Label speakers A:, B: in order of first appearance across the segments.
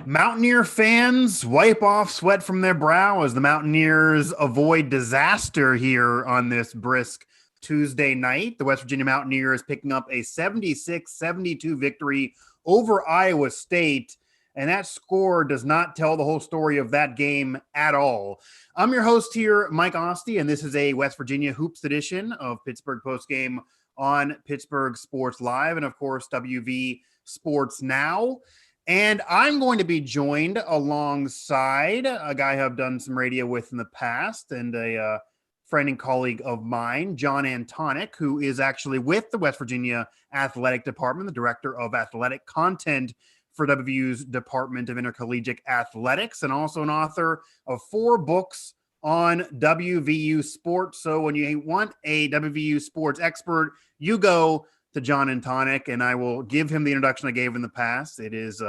A: Mountaineer fans wipe off sweat from their brow as the Mountaineers avoid disaster here on this brisk Tuesday night. The West Virginia Mountaineers picking up a 76-72 victory over Iowa State, and that score does not tell the whole story of that game at all. I'm your host here, Mike Asti, and this is a West Virginia Hoops edition of Pittsburgh Postgame on Pittsburgh Sports Live and, of course, WVU Sports Now. And I'm going to be joined alongside a guy who I've done some radio with in the past and a friend and colleague of mine, John Antonik, who is actually with the West Virginia Athletic Department, the director of athletic content for WVU's Department of Intercollegiate Athletics, and also an author of 4 books on WVU sports. So when you want a WVU sports expert, you go to John Antonik, and I will give him the introduction I gave in the past. It is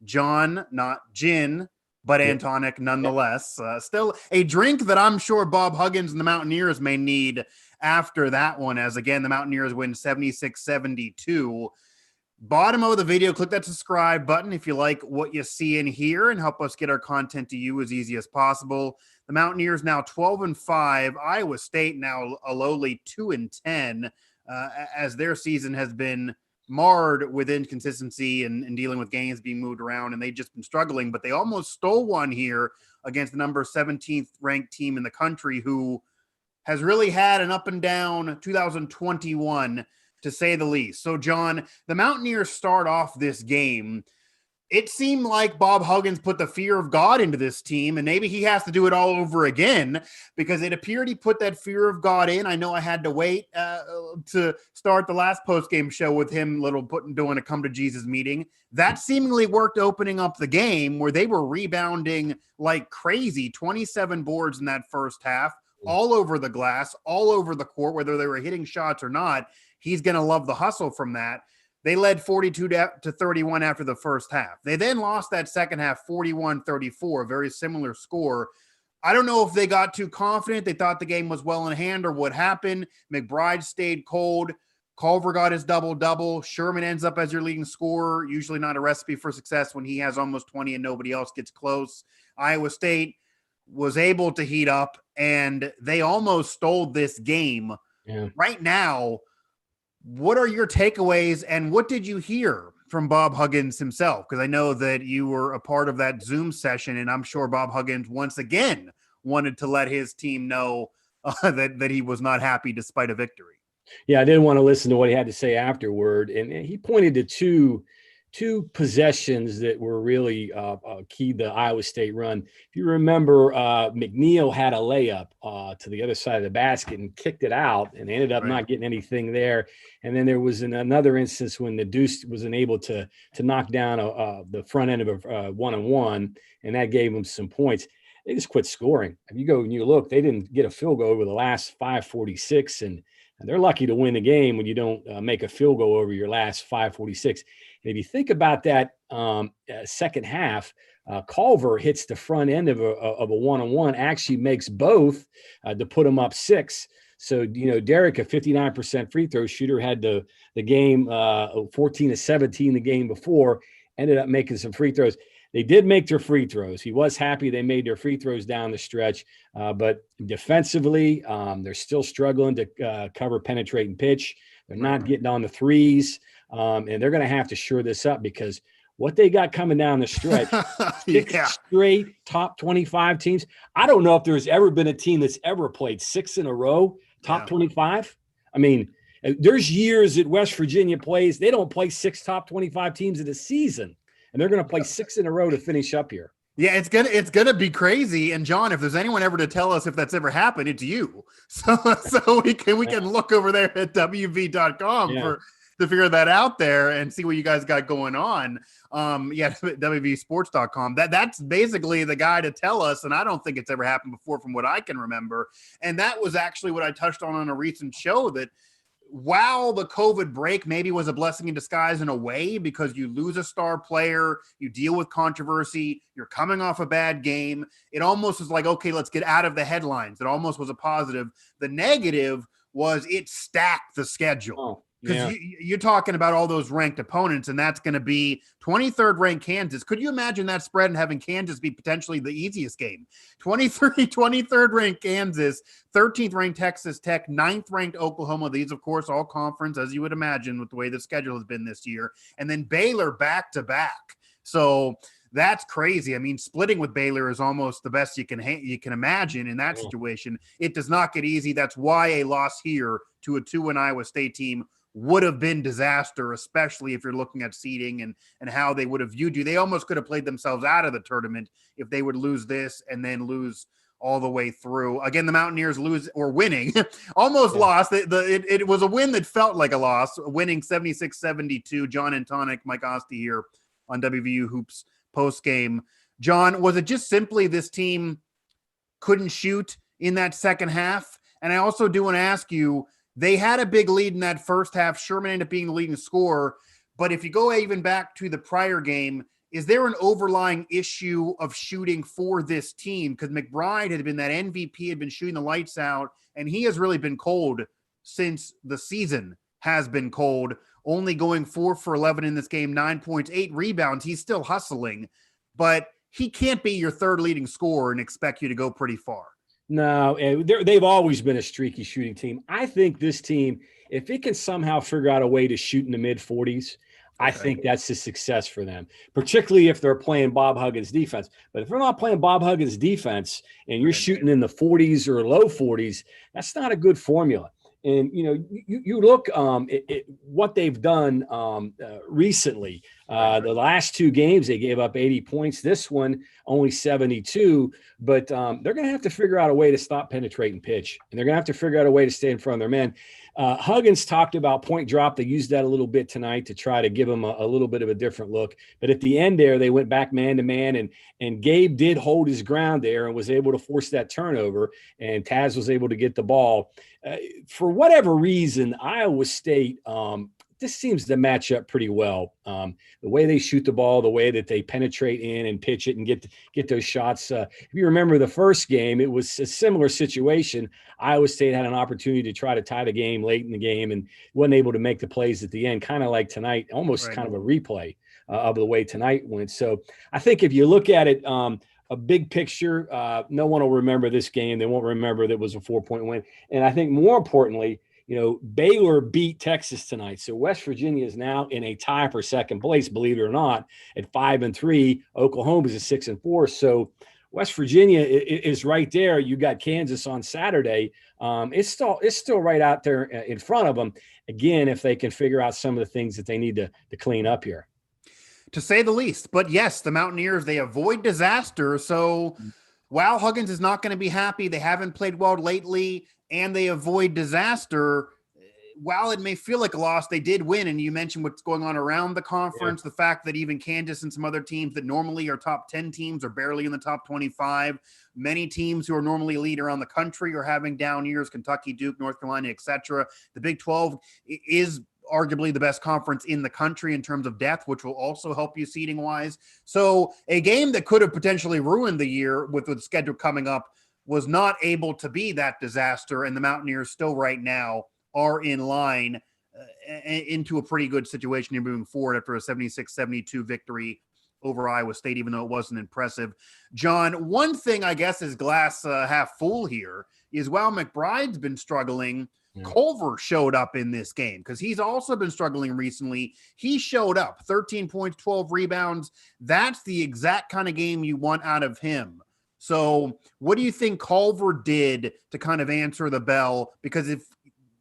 A: John, not Gin, but Antonik nonetheless. Still a drink that I'm sure Bob Huggins and the Mountaineers may need after that one, as again, the Mountaineers win 76-72. Bottom of the video, click that subscribe button if you like what you see in here and help us get our content to you as easy as possible. The Mountaineers now 12-5, Iowa State now a lowly 2-10. As their season has been marred with inconsistency and dealing with games being moved around, and they've just been struggling, but they almost stole one here against the number 17th ranked team in the country, who has really had an up and down 2021, to say the least. So, John, the Mountaineers start off this game. It seemed like Bob Huggins put the fear of God into this team, and maybe he has to do it all over again, because it appeared he put that fear of God in. I know I had to wait to start the last post-game show with him doing a come to Jesus meeting. That seemingly worked, opening up the game where they were rebounding like crazy, 27 boards in that first half, all over the glass, all over the court, whether they were hitting shots or not. He's going to love the hustle from that. They led 42-31 after the first half. They then lost that second half 41-34, a very similar score. I don't know if they got too confident. They thought the game was well in hand or what happened. McBride stayed cold. Culver got his double-double. Sherman ends up as your leading scorer, usually not a recipe for success when he has almost 20 and nobody else gets close. Iowa State was able to heat up, and they almost stole this game. Yeah. Right now, what are your takeaways, and what did you hear from Bob Huggins himself? Because I know that you were a part of that Zoom session, and I'm sure Bob Huggins once again wanted to let his team know that he was not happy despite a victory.
B: Yeah, I didn't want to listen to what he had to say afterward, and he pointed to two possessions that were really key to the Iowa State run. If you remember, McNeil had a layup to the other side of the basket and kicked it out and ended up not getting anything there. And then there was another instance when the Deuce wasn't able to knock down the front end of a one-on-one, and that gave them some points. They just quit scoring. If you go and you look, they didn't get a field goal over the last 5:46, and they're lucky to win the game when you don't make a field goal over your last 5:46. And if you think about that second half, Culver hits the front end of a one-on-one, actually makes both to put them up 6. So, Derek, a 59% free throw shooter, had the game 14-17 the game before, ended up making some free throws. They did make their free throws. He was happy they made their free throws down the stretch, but defensively, they're still struggling to cover, penetrate, and pitch. They're not getting on the threes, and they're going to have to shore this up, because what they got coming down the stretch, 6 straight top 25 teams. I don't know if there's ever been a team that's ever played 6 in a row, top 25. I mean, there's years that West Virginia plays. They don't play 6 top 25 teams in a season. And they're going to play 6 in a row to finish up here.
A: Yeah, it's gonna be crazy. And John, if there's anyone ever to tell us if that's ever happened, it's you. So we can look over there at WV.com to figure that out there and see what you guys got going on. WVSports.com. That's basically the guy to tell us. And I don't think it's ever happened before, from what I can remember. And that was actually what I touched on a recent show, that while the COVID break maybe was a blessing in disguise in a way, because you lose a star player, you deal with controversy, you're coming off a bad game, it almost was like, okay, let's get out of the headlines. It almost was a positive. The negative was it stacked the schedule. because you're talking about all those ranked opponents, and that's going to be 23rd ranked Kansas. Could you imagine that spread and having Kansas be potentially the easiest game? 23rd ranked Kansas, 13th ranked Texas Tech, 9th ranked Oklahoma. These, of course, all conference, as you would imagine, with the way the schedule has been this year. And then Baylor back to back. So that's crazy. I mean, splitting with Baylor is almost the best you can imagine in that situation. It does not get easy. That's why a loss here to a 2-win Iowa State team would have been disaster, especially if you're looking at seeding and how they would have viewed you. They almost could have played themselves out of the tournament if they would lose this and then lose all the way through. Again, the Mountaineers lose or winning, lost. It was a win that felt like a loss, winning 76-72. John Antonik, Mike Asti here on WVU Hoops Postgame. John, was it just simply this team couldn't shoot in that second half? And I also do want to ask you, they had a big lead in that first half. Sherman ended up being the leading scorer. But if you go even back to the prior game, is there an overlying issue of shooting for this team? Because McBride had been that MVP, had been shooting the lights out, and he has really been cold since the season has been cold, only going 4 for 11 in this game, 9 points, 8 rebounds. He's still hustling, but he can't be your third leading scorer and expect you to go pretty far.
B: No, they've always been a streaky shooting team. I think this team, if it can somehow figure out a way to shoot in the mid-40s, I think that's a success for them, particularly if they're playing Bob Huggins defense. But if they're not playing Bob Huggins defense and you're shooting in the 40s or low 40s, that's not a good formula. And, you look what they've done recently. The last 2 games, they gave up 80 points. This one, only 72. But they're going to have to figure out a way to stop penetrating pitch. And they're going to have to figure out a way to stay in front of their men. Huggins talked about point drop. They used that a little bit tonight to try to give them a little bit of a different look. But at the end there, they went back man-to-man. And Gabe did hold his ground there and was able to force that turnover. And Taz was able to get the ball. For whatever reason, Iowa State, this seems to match up pretty well. The way they shoot the ball, the way that they penetrate in and pitch it and get those shots. If you remember the first game, it was a similar situation. Iowa State had an opportunity to try to tie the game late in the game and wasn't able to make the plays at the end, kind of like tonight, almost kind of a replay of the way tonight went. So I think if you look at it, a big picture, no one will remember this game. They won't remember that it was a 4-point win. And I think more importantly, Baylor beat Texas tonight. So West Virginia is now in a tie for second place, believe it or not, at 5-3. Oklahoma is at 6-4. So West Virginia is right there. You got Kansas on Saturday. It's still right out there in front of them. Again, if they can figure out some of the things that they need to clean up here.
A: To say the least. But yes, the Mountaineers, they avoid disaster. So while Huggins is not going to be happy, they haven't played well lately, and they avoid disaster. While it may feel like a loss, they did win. And you mentioned what's going on around the conference, the fact that even Kansas and some other teams that normally are top 10 teams are barely in the top 25. Many teams who are normally lead around the country are having down years, Kentucky, Duke, North Carolina, etc. The Big 12 is arguably the best conference in the country in terms of depth, which will also help you seeding wise. So a game that could have potentially ruined the year with the schedule coming up was not able to be that disaster. And the Mountaineers still right now are in line into a pretty good situation here moving forward after a 76-72 victory over Iowa State, even though it wasn't impressive. John, one thing I guess is glass half full here is while McBride's been struggling, Culver showed up in this game because he's also been struggling recently. He showed up, 13 points, 12 rebounds. That's the exact kind of game you want out of him. So what do you think Culver did to kind of answer the bell? Because if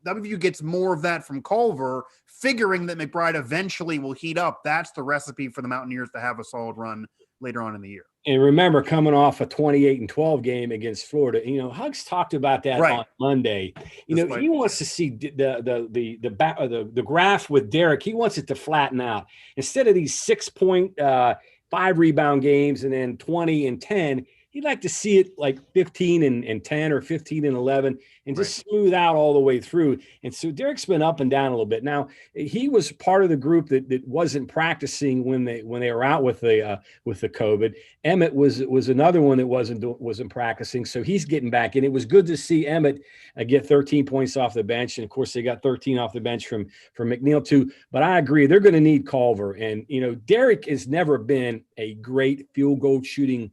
A: WVU gets more of that from Culver, figuring that McBride eventually will heat up, that's the recipe for the Mountaineers to have a solid run later on in the year.
B: And remember, coming off a 28-12 game against Florida, Hugs talked about that on Monday. He wants to see the graph with Derek. He wants it to flatten out. Instead of these 6-point, 5 rebound games and then 20 and 10, he'd like to see it like 15 and 10 or 15 and 11 and just
A: Right.
B: smooth out all the way through. And so Derek's been up and down a little bit. Now, he was part of the group that wasn't practicing when they were out with the COVID. Emmett was another one that wasn't practicing, so he's getting back. And it was good to see Emmett get 13 points off the bench. And of course, they got 13 off the bench from McNeil too. But I agree, they're going to need Culver. And Derek has never been a great field goal shooting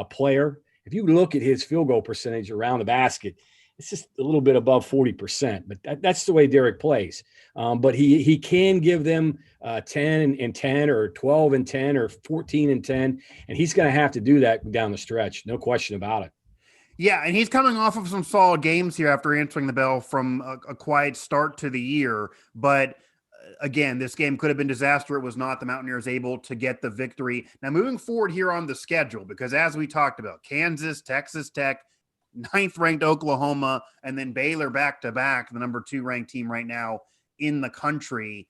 B: player. If you look at his field goal percentage around the basket, it's just a little bit above 40%, but that's the way Derek plays. But he can give them 10 and 10 or 12 and 10 or 14 and 10, and he's going to have to do that down the stretch. No question about it.
A: Yeah, and he's coming off of some solid games here after answering the bell from a quiet start to the year. But again, this game could have been disaster. It was not. The Mountaineers able to get the victory. Now, moving forward here on the schedule, because as we talked about, Kansas, Texas Tech, 9th-ranked Oklahoma, and then Baylor back-to-back, the number 2 ranked team right now in the country.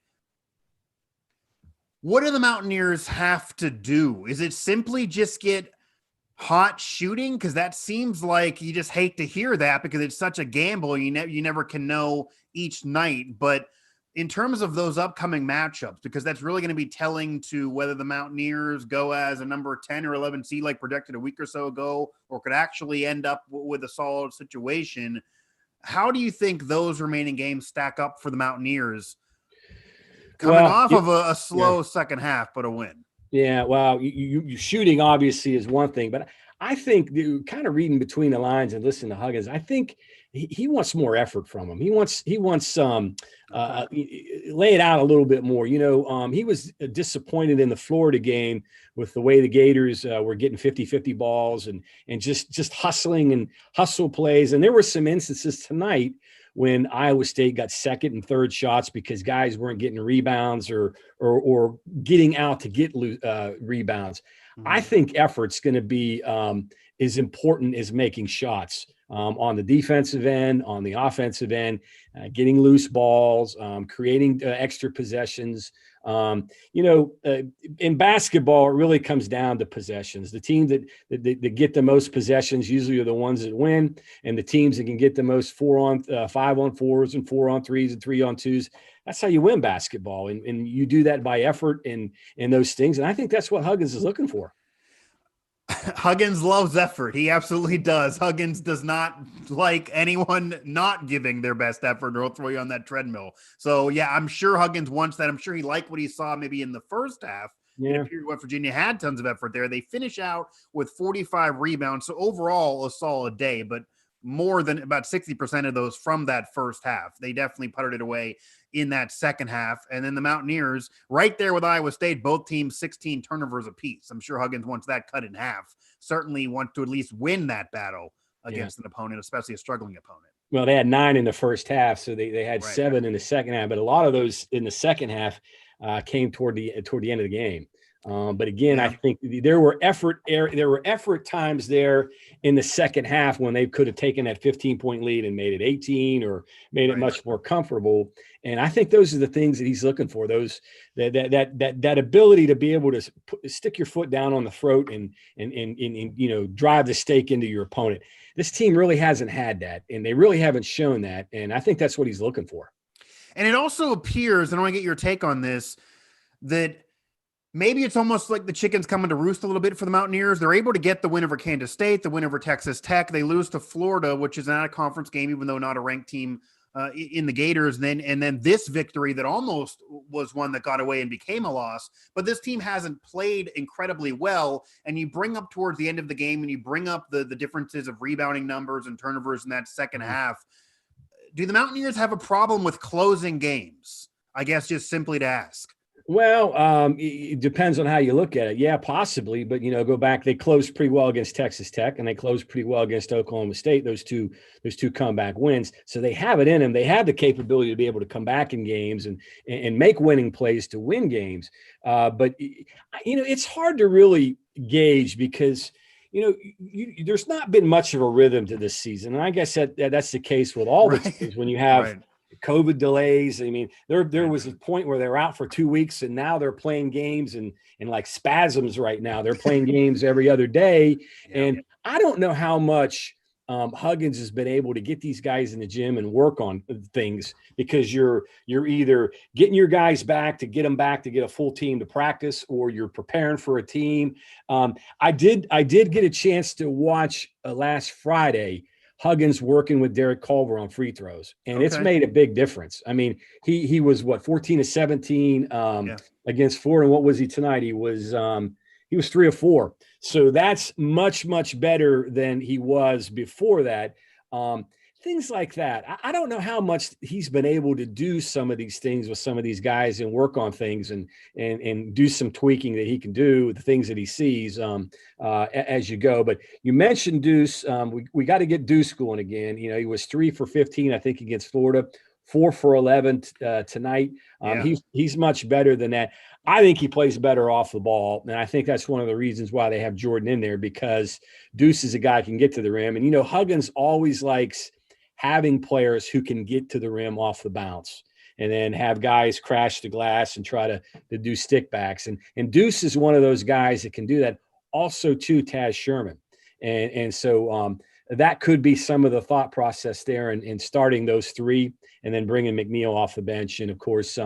A: What do the Mountaineers have to do? Is it simply just get hot shooting? Because that seems like you just hate to hear that because it's such a gamble. You never can know each night. But in terms of those upcoming matchups, because that's really going to be telling to whether the Mountaineers go as a number 10 or 11 seed like projected a week or so ago, or could actually end up with a solid situation. How do you think those remaining games stack up for the Mountaineers coming off of a slow second half, but a win?
B: Yeah, well, you shooting obviously is one thing, but I think kind of reading between the lines and listening to Huggins, I think he wants more effort from him. He wants lay it out a little bit more. He was disappointed in the Florida game with the way the Gators were getting 50-50 balls and just hustling and hustle plays. And there were some instances tonight when Iowa State got second and third shots because guys weren't getting rebounds or getting out to get rebounds. Mm-hmm. I think effort's going to be as important as making shots on the defensive end, on the offensive end, getting loose balls, creating extra possessions. In basketball, it really comes down to possessions. The teams that get the most possessions usually are the ones that win, and the teams that can get the most 5-on-4s and 4-on-3s and 3-on-2s. That's how you win basketball, and you do that by effort and those things. And I think that's what Huggins is looking for.
A: Huggins loves effort. He absolutely does. Huggins does not like anyone not giving their best effort, or he'll throw you on that treadmill. So, yeah, I'm sure Huggins wants that. I'm sure he liked what he saw maybe in the first half. Yeah. It appeared West Virginia had tons of effort there. They finish out with 45 rebounds. So, overall, a solid day, but more than about 60% of those from that first half. They definitely putted it away in that second half. And then the Mountaineers right there with Iowa State, both teams 16 turnovers apiece. I'm sure Huggins wants that cut in half. Certainly wants to at least win that battle against an opponent, especially a struggling opponent.
B: Well, they had 9 in the first half, so they had 7 in the second half. But a lot of those in the second half came toward the end of the game. But again, I think there were effort times there in the second half when they could have taken that 15-point lead and made it 18 or made it much more comfortable. And I think those are the things that he's looking for. Those that ability to be able to stick your foot down on the throat and drive the stake into your opponent. This team really hasn't had that, and they really haven't shown that. And I think that's what he's looking for.
A: And it also appears, and I want to get your take on this, that maybe it's almost like the chickens coming to roost a little bit for the Mountaineers. They're able to get the win over Kansas State, the win over Texas Tech. They lose to Florida, which is not a conference game, even though not a ranked team in the Gators. And then this victory that almost was one that got away and became a loss. But this team hasn't played incredibly well. And you bring up towards the end of the game and you bring up the differences of rebounding numbers and turnovers in that second half. Do the Mountaineers have a problem with closing games? I guess just simply to ask.
B: Well, it depends on how you look at it. Yeah, possibly. But, go back. They closed pretty well against Texas Tech, and they closed pretty well against Oklahoma State, those two comeback wins. So they have it in them. They have the capability to be able to come back in games and make winning plays to win games. But, it's hard to really gauge because, there's not been much of a rhythm to this season. And I guess that's the case with all the teams when you have COVID delays. I mean, there was a point where they were out for 2 weeks, and now they're playing games in like spasms right now. They're playing games every other day. And I don't know how much Huggins has been able to get these guys in the gym and work on things, because you're either getting your guys back to get them back to get a full team to practice, or you're preparing for a team. I did get a chance to watch last Friday Huggins working with Derek Culver on free throws, and it's made a big difference. I mean, he was 14 of 17 against Florida. And what was he tonight? He was 3 of 4. So that's much better than he was before that. Things like that. I don't know how much he's been able to do some of these things with some of these guys and work on things and do some tweaking that he can do with the things that he sees as you go. But you mentioned Deuce. We got to get Deuce going again. You know, he was 3 for 15, I think, against Florida, 4 for 11 tonight. He's much better than that. I think he plays better off the ball, and I think that's one of the reasons why they have Jordan in there, because Deuce is a guy who can get to the rim. And, you know, Huggins always likes having players who can get to the rim off the bounce, and then have guys crash the glass and try to do stick backs. And Deuce is one of those guys that can do that. Also, too, Taz Sherman. And so that could be some of the thought process there in starting those three and then bringing McNeil off the bench. And, of course,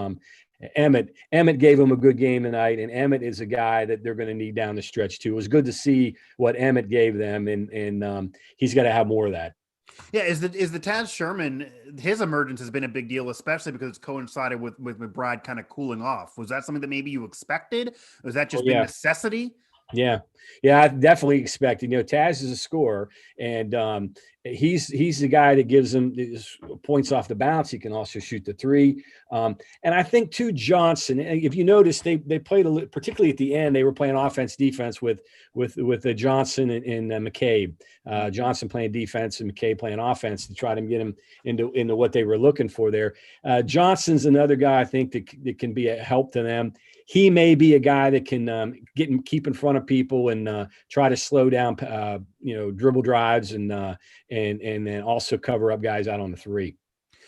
B: Emmett gave him a good game tonight, and Emmett is a guy that they're going to need down the stretch, too. It was good to see what Emmett gave them, and he's got to have more of that.
A: Yeah, is the Taz Sherman, his emergence has been a big deal, especially because it's coincided with McBride kind of cooling off. Was that something that maybe you expected? Or was that just been necessity?
B: Yeah, I definitely expected. You know, Taz is a scorer, and he's the guy that gives them points off the bounce. He can also shoot the three. And I think too, Johnson. If you notice, they played a little, particularly at the end. They were playing offense defense with Johnson and McCabe. Johnson playing defense and McCabe playing offense to try to get him into what they were looking for there. Johnson's another guy I think that can be a help to them. He may be a guy that can keep in front of people and try to slow down, dribble drives and then also cover up guys out on the three.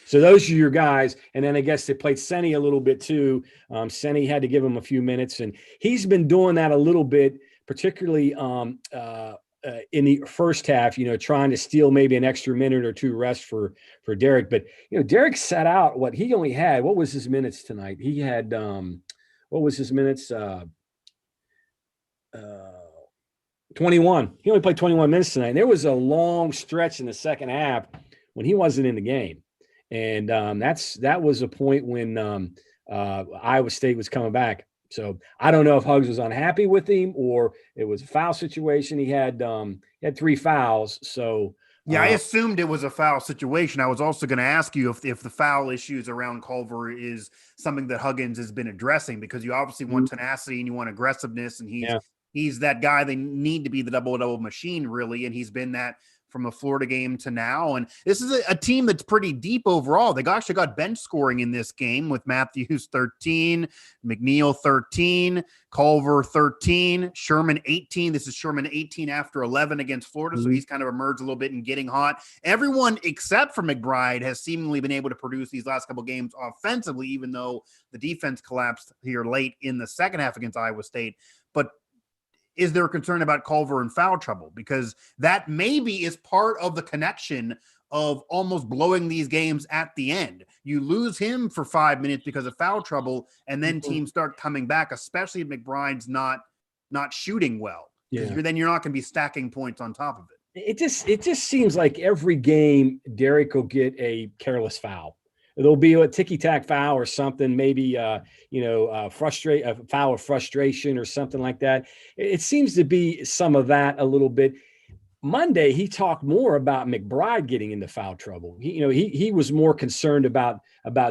B: So those are your guys. And then I guess they played Senny a little bit too. Senny had to give him a few minutes, and he's been doing that a little bit, particularly in the first half, trying to steal maybe an extra minute or two rest for Derek. But, Derek sat out what was his minutes tonight? He had, what was his minutes? 21. He only played 21 minutes tonight. And there was a long stretch in the second half when he wasn't in the game. And that was a point when Iowa State was coming back. So I don't know if Huggs was unhappy with him or it was a foul situation. He had 3 fouls. So
A: yeah, I assumed it was a foul situation. I was also going to ask you if the foul issues around Culver is something that Huggins has been addressing, because you obviously want tenacity and you want aggressiveness, and he's that guy. They need to be the double-double machine, really, and he's been that from the Florida game to now. And this is a team that's pretty deep overall. They actually got bench scoring in this game with Matthews 13, McNeil 13, Culver 13, Sherman 18. This is Sherman 18 after 11 against Florida. So he's kind of emerged a little bit and getting hot. Everyone except for McBride has seemingly been able to produce these last couple games offensively, even though the defense collapsed here late in the second half against Iowa State. But is there a concern about Culver and foul trouble? Because that maybe is part of the connection of almost blowing these games at the end. You lose him for 5 minutes because of foul trouble, and then teams start coming back, especially if McBride's not shooting well. Yeah. Then you're not going to be stacking points on top of it.
B: It just seems like every game Derek will get a careless foul. There'll be a ticky-tack foul or something, maybe, a foul of frustration or something like that. It seems to be some of that a little bit. Monday, he talked more about McBride getting into foul trouble. He was more concerned about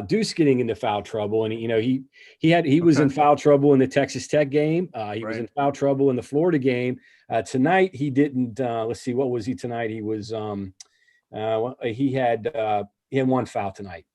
B: Deuce getting into foul trouble. And, he was in foul trouble in the Texas Tech game. He was in foul trouble in the Florida game. Tonight, he didn't, let's see, what was he tonight? He was, he had 1 foul tonight.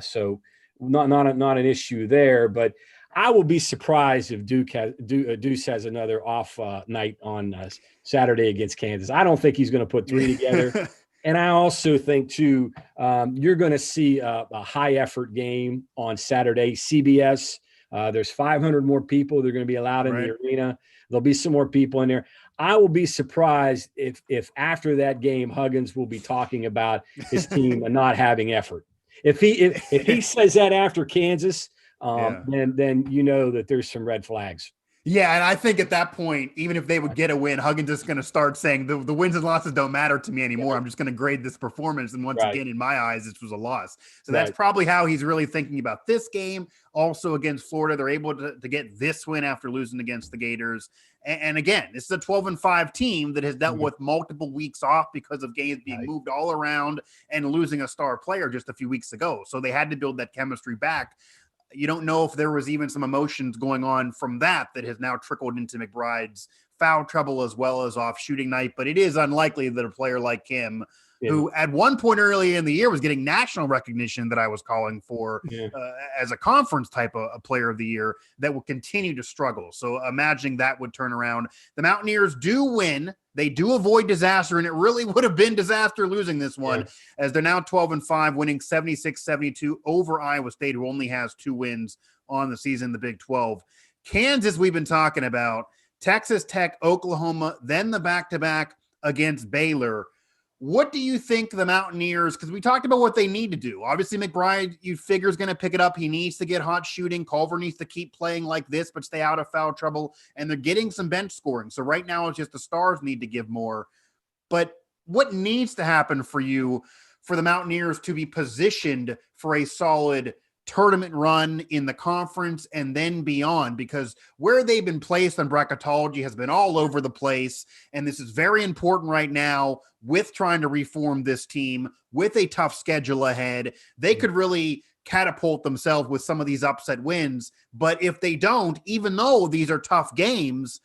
B: So not an issue there, but I will be surprised if Deuce has another off night on Saturday against Kansas. I don't think he's going to put 3 together. And I also think, too, you're going to see a high-effort game on Saturday, CBS. There's 500 more people. They're going to be allowed in the arena. There'll be some more people in there. I will be surprised if after that game, Huggins will be talking about his team and not having effort. If he says that after Kansas, then you know that there's some red flags.
A: Yeah, and I think at that point, even if they would get a win, Huggins is going to start saying the wins and losses don't matter to me anymore. Yeah. I'm just going to grade this performance. And once again, in my eyes, this was a loss. So that's probably how he's really thinking about this game. Also against Florida, they're able to get this win after losing against the Gators. And again, this is a 12-5 team that has dealt with multiple weeks off because of games being moved all around and losing a star player just a few weeks ago. So they had to build that chemistry back. You don't know if there was even some emotions going on from that has now trickled into McBride's foul trouble as well as off shooting night. But it is unlikely that a player like him, who at one point early in the year was getting national recognition that I was calling for as a conference type of player of the year, that will continue to struggle. So imagining that would turn around. The Mountaineers do win. They do avoid disaster, and it really would have been disaster losing this one, as they're now 12-5, winning 76-72 over Iowa State, who only has 2 wins on the season in the Big 12. Kansas, we've been talking about. Texas Tech, Oklahoma, then the back-to-back against Baylor. What do you think the Mountaineers, because we talked about what they need to do. Obviously, McBride, you figure, is going to pick it up. He needs to get hot shooting. Culver needs to keep playing like this, but stay out of foul trouble. And they're getting some bench scoring. So right now, it's just the stars need to give more. But what needs to happen for the Mountaineers to be positioned for a solid tournament run in the conference and then beyond? Because where they've been placed on bracketology has been all over the place. And this is very important right now with trying to reform this team with a tough schedule ahead. They could really catapult themselves with some of these upset wins. But if they don't, even though these are tough games,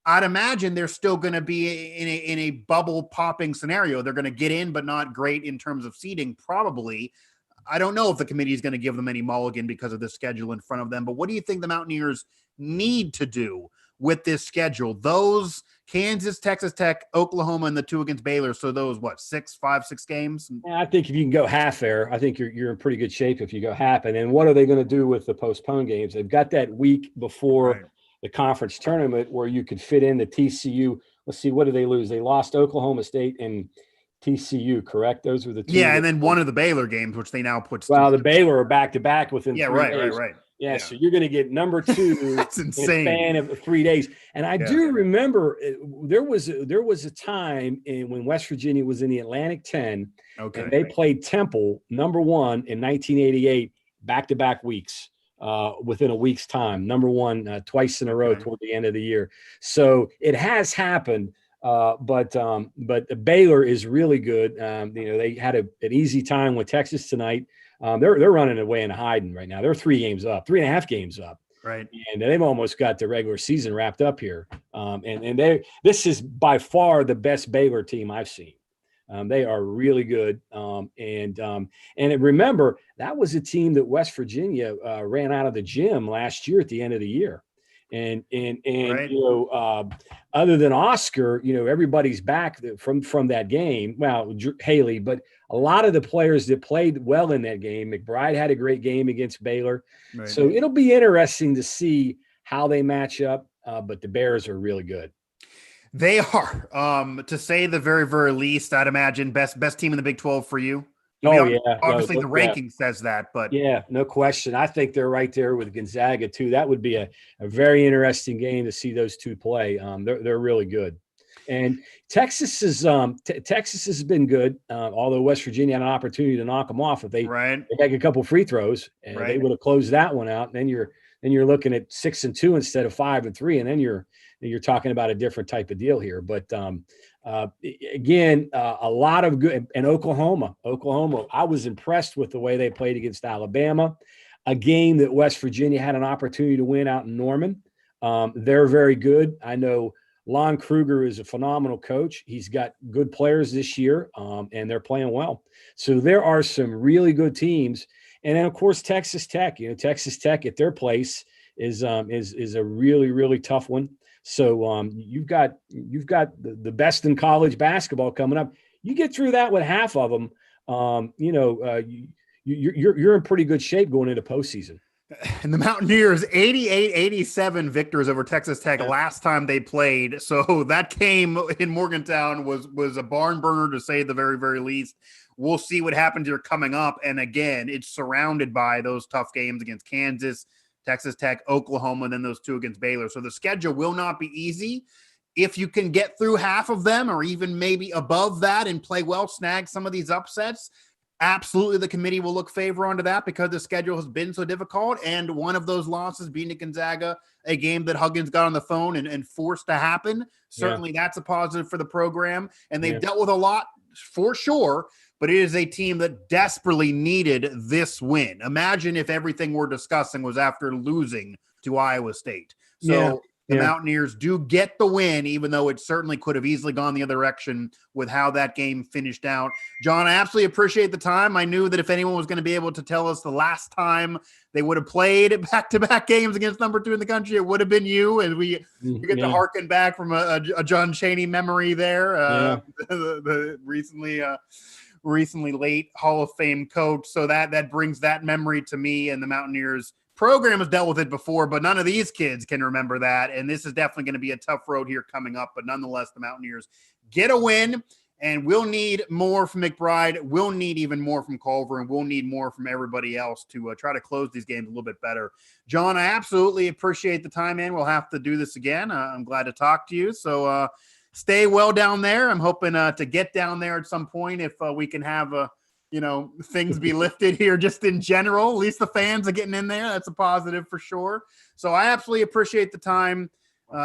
A: I'd imagine they're still going to be in a bubble popping scenario. They're going to get in, but not great in terms of seeding, probably. I don't know if the committee is going to give them any mulligan because of the schedule in front of them, but what do you think the Mountaineers need to do with this schedule? Those Kansas, Texas Tech, Oklahoma, and the 2 against Baylor. So those, 6 games?
B: Yeah, I think if you can go half there, I think you're in pretty good shape if you go half. And then what are they going to do with the postponed games? They've got that week before the conference tournament where you could fit in the TCU. Let's see, what did they lose? They lost Oklahoma State and TCU, correct? Those were the 2.
A: Yeah, and then one of the Baylor games, which they now put.
B: Well, the Baylor are back-to-back within 3 days.
A: Right.
B: Yeah, so you're going to get number 2
A: That's insane.
B: in a span of 3 days. And I do remember there was a time when West Virginia was in the Atlantic 10, and they played Temple, number 1, in 1988, back-to-back weeks. Within a week's time, number 1 twice in a row toward the end of the year. So it has happened. But Baylor is really good. They had an easy time with Texas tonight. They're running away and hiding right now. They're 3.5 games up.
A: Right.
B: And they've almost got the regular season wrapped up here. This is by far the best Baylor team I've seen. They are really good. Remember, that was a team that West Virginia ran out of the gym last year at the end of the year. And other than Oscar, everybody's back from that game. Well, Haley, but a lot of the players that played well in that game. McBride had a great game against Baylor. Right. So it'll be interesting to see how they match up. But the Bears are really good.
A: They are, to say the very, very least. I'd imagine best team in the Big 12 for you. Obviously, the ranking says that, but
B: no question. I think they're right there with Gonzaga too. That would be a very interesting game to see those 2 play. They're really good, and Texas has been good. Although West Virginia had an opportunity to knock them off if they had a couple free throws, and they would have closed that one out. And then you're looking at 6-2 instead of 5-3, and then you're talking about a different type of deal here. But again, a lot of good. And Oklahoma, I was impressed with the way they played against Alabama, a game that West Virginia had an opportunity to win out in Norman. They're very good. I know Lon Kruger is a phenomenal coach. He's got good players this year, and they're playing well. So there are some really good teams. And then, of course, Texas Tech. Texas Tech at their place is a really, really tough one. So you've got the best in college basketball coming up. You get through that with half of them, you're in pretty good shape going into postseason.
A: And the Mountaineers 88-87 victors over Texas Tech last time they played. So that game in Morgantown was a barn burner, to say the very, very least. We'll see what happens here coming up. And again, it's surrounded by those tough games against Kansas, Texas Tech, Oklahoma, and then those two against Baylor. So the schedule will not be easy. If you can get through half of them, or even maybe above that, and play well, snag some of these upsets, absolutely the committee will look favor onto that, because the schedule has been so difficult. And one of those losses being to Gonzaga, a game that Huggins got on the phone and forced to happen. Certainly that's a positive for the program. And they've dealt with a lot for sure, but it is a team that desperately needed this win. Imagine if everything we're discussing was after losing to Iowa State. So the Mountaineers do get the win, even though it certainly could have easily gone the other direction with how that game finished out. John, I absolutely appreciate the time. I knew that if anyone was going to be able to tell us the last time they would have played back-to-back games against number 2 in the country, it would have been you. And we get to harken back from a John Chaney memory there, the recently late Hall of Fame coach. So that brings that memory to me, and the Mountaineers program has dealt with it before, but none of these kids can remember that. And this is definitely going to be a tough road here coming up. But nonetheless, the Mountaineers get a win, and we'll need more from McBride. We'll need even more from Culver, and we'll need more from everybody else to try to close these games a little bit better. John, I absolutely appreciate the time, man. We'll have to do this again. I'm glad to talk to you. So stay well down there. I'm hoping to get down there at some point if we can have things be lifted here just in general. At least the fans are getting in there. That's a positive for sure. So I absolutely appreciate the time.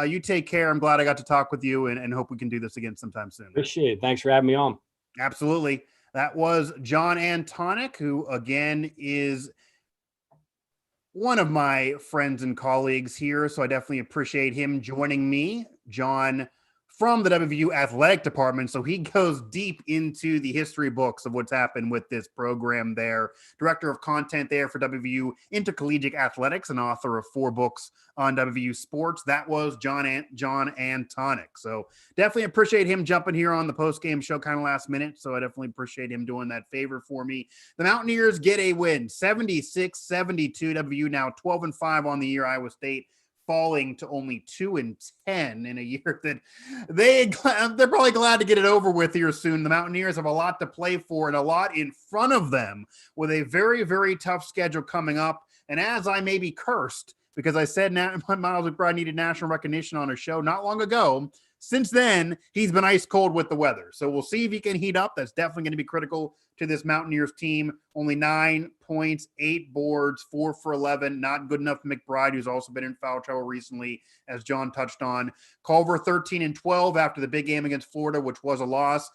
A: You take care. I'm glad I got to talk with you, and hope we can do this again sometime soon.
B: Appreciate it. Thanks for having me on.
A: Absolutely. That was John Antonik, who again is one of my friends and colleagues here. So I definitely appreciate him joining me. John from the WVU Athletic Department, so he goes deep into the history books of what's happened with this program there. Director of content there for WVU Intercollegiate Athletics, and author of 4 books on WVU Sports. That was John Antonik. So definitely appreciate him jumping here on the post-game show kind of last minute, so I definitely appreciate him doing that favor for me. The Mountaineers get a win, 76-72. WVU now 12-5 on the year. Iowa State falling to only 2-10 in a year that they're probably glad to get it over with here soon. The Mountaineers have a lot to play for and a lot in front of them, with a very, very tough schedule coming up. And as I may be cursed, because I said Miles McBride needed national recognition on a show not long ago, since then, he's been ice cold with the weather. So we'll see if he can heat up. That's definitely going to be critical to this Mountaineers team. Only 9 points, 8 boards, 4 for 11. Not good enough for McBride, who's also been in foul trouble recently, as John touched on. Culver 13-12 after the big game against Florida, which was a loss.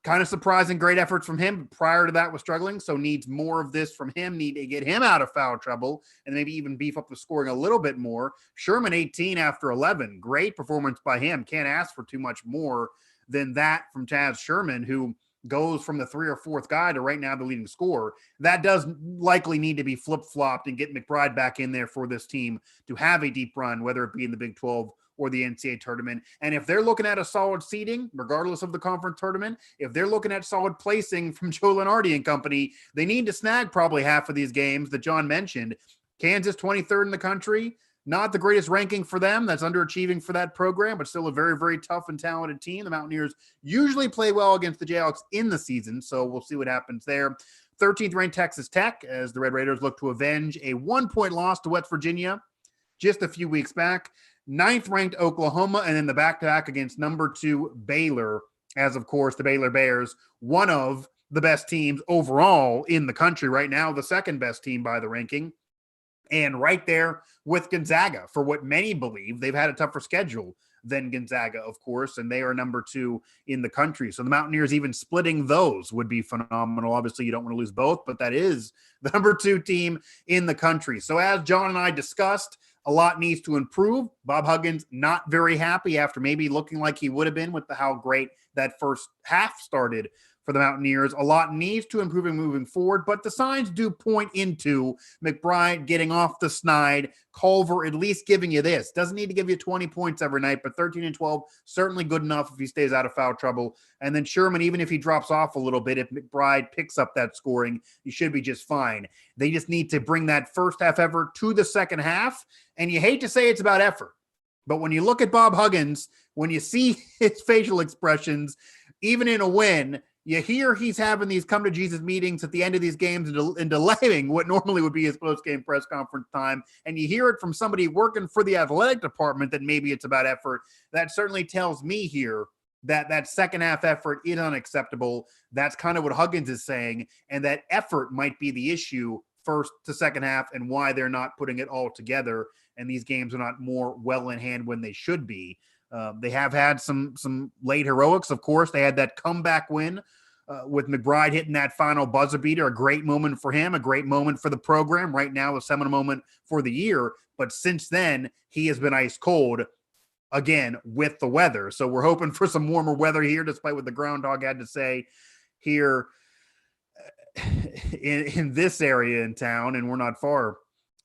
A: Kind of surprising, great efforts from him. Prior to that was struggling, so needs more of this from him. Need to get him out of foul trouble and maybe even beef up the scoring a little bit more. Sherman 18 after 11. Great performance by him. Can't ask for too much more than that from Chaz Sherman, who goes from the 3rd or 4th guy to right now the leading scorer. That does likely need to be flip-flopped and get McBride back in there for this team to have a deep run, whether it be in the Big 12 or the NCAA tournament. And if they're looking at a solid seeding, regardless of the conference tournament, if they're looking at solid placing from Joe Lenardi and company, they need to snag probably half of these games that John mentioned. Kansas 23rd in the country, not the greatest ranking for them. That's underachieving for that program, but still a very, very tough and talented team. The Mountaineers usually play well against the Jayhawks in the season, so we'll see what happens there. 13th ranked Texas Tech, as the Red Raiders look to avenge a 1-point loss to West Virginia just a few weeks back. 9th ranked Oklahoma, and then the back-to-back against number 2 Baylor, as of course the Baylor Bears, one of the best teams overall in the country right now, the 2nd best team by the ranking, and right there with Gonzaga for what many believe. They've had a tougher schedule than Gonzaga, of course, and they are number 2 in the country. So the Mountaineers even splitting those would be phenomenal. Obviously, you don't want to lose both, but that is the number 2 team in the country. So as John and I discussed, a lot needs to improve. Bob Huggins not very happy after maybe looking like he would have been with how great that first half started for the Mountaineers. A lot needs to improve in moving forward, but the signs do point into McBride getting off the snide, Culver at least giving you this. Doesn't need to give you 20 points every night, but 13 and 12, certainly good enough if he stays out of foul trouble. And then Sherman, even if he drops off a little bit, if McBride picks up that scoring, you should be just fine. They just need to bring that first half effort to the second half. And you hate to say it's about effort, but when you look at Bob Huggins, when you see his facial expressions, even in a win, you hear he's having these come to Jesus meetings at the end of these games and delaying what normally would be his post-game press conference time. And you hear it from somebody working for the athletic department that maybe it's about effort. That certainly tells me here that second half effort is unacceptable. That's kind of what Huggins is saying. And that effort might be the issue first to second half and why they're not putting it all together. And these games are not more well in hand when they should be. They have had some late heroics, of course. They had that comeback win with McBride hitting that final buzzer beater, a great moment for him, a great moment for the program. Right now, a seminal moment for the year. But since then, he has been ice cold again with the weather. So we're hoping for some warmer weather here, despite what the groundhog had to say here in this area in town. And we're not far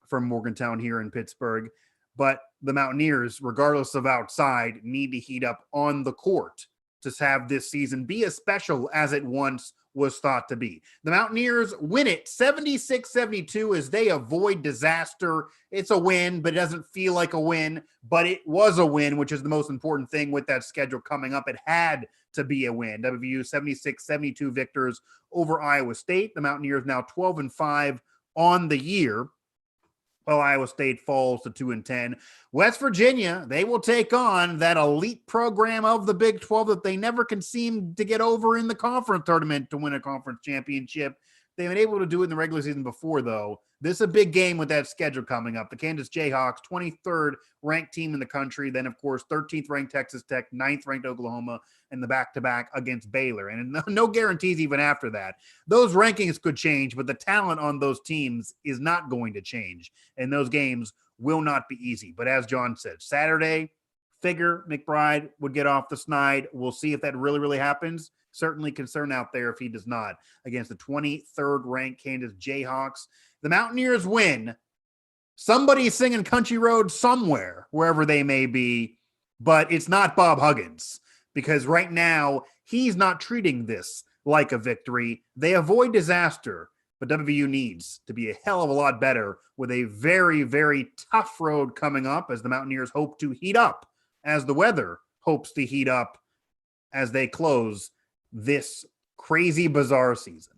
A: from Morgantown here in Pittsburgh. But the Mountaineers, regardless of outside, need to heat up on the court to have this season be as special as it once was thought to be. The Mountaineers win it 76-72 as they avoid disaster. It's a win, but it doesn't feel like a win. But it was a win, which is the most important thing with that schedule coming up. It had to be a win. WVU 76-72 victors over Iowa State. The Mountaineers now 12-5 on the year. Well, Iowa State falls to 2-10. West Virginia, they will take on that elite program of the Big 12 that they never can seem to get over in the conference tournament to win a conference championship. They've been able to do it in the regular season before, though. This is a big game with that schedule coming up. The Kansas Jayhawks, 23rd ranked team in the country. Then, of course, 13th ranked Texas Tech, 9th ranked Oklahoma, and the back-to-back against Baylor. And no guarantees even after that. Those rankings could change, but the talent on those teams is not going to change. And those games will not be easy. But as John said, Saturday, figure McBride would get off the snide. We'll see if that really, really happens. Certainly concern out there if he does not. Against the 23rd ranked Kansas Jayhawks. The Mountaineers win. Somebody's singing Country Road somewhere, wherever they may be, but it's not Bob Huggins, because right now he's not treating this like a victory. They avoid disaster, but WVU needs to be a hell of a lot better with a very, very tough road coming up as the Mountaineers hope to heat up, as the weather hopes to heat up as they close this crazy, bizarre season.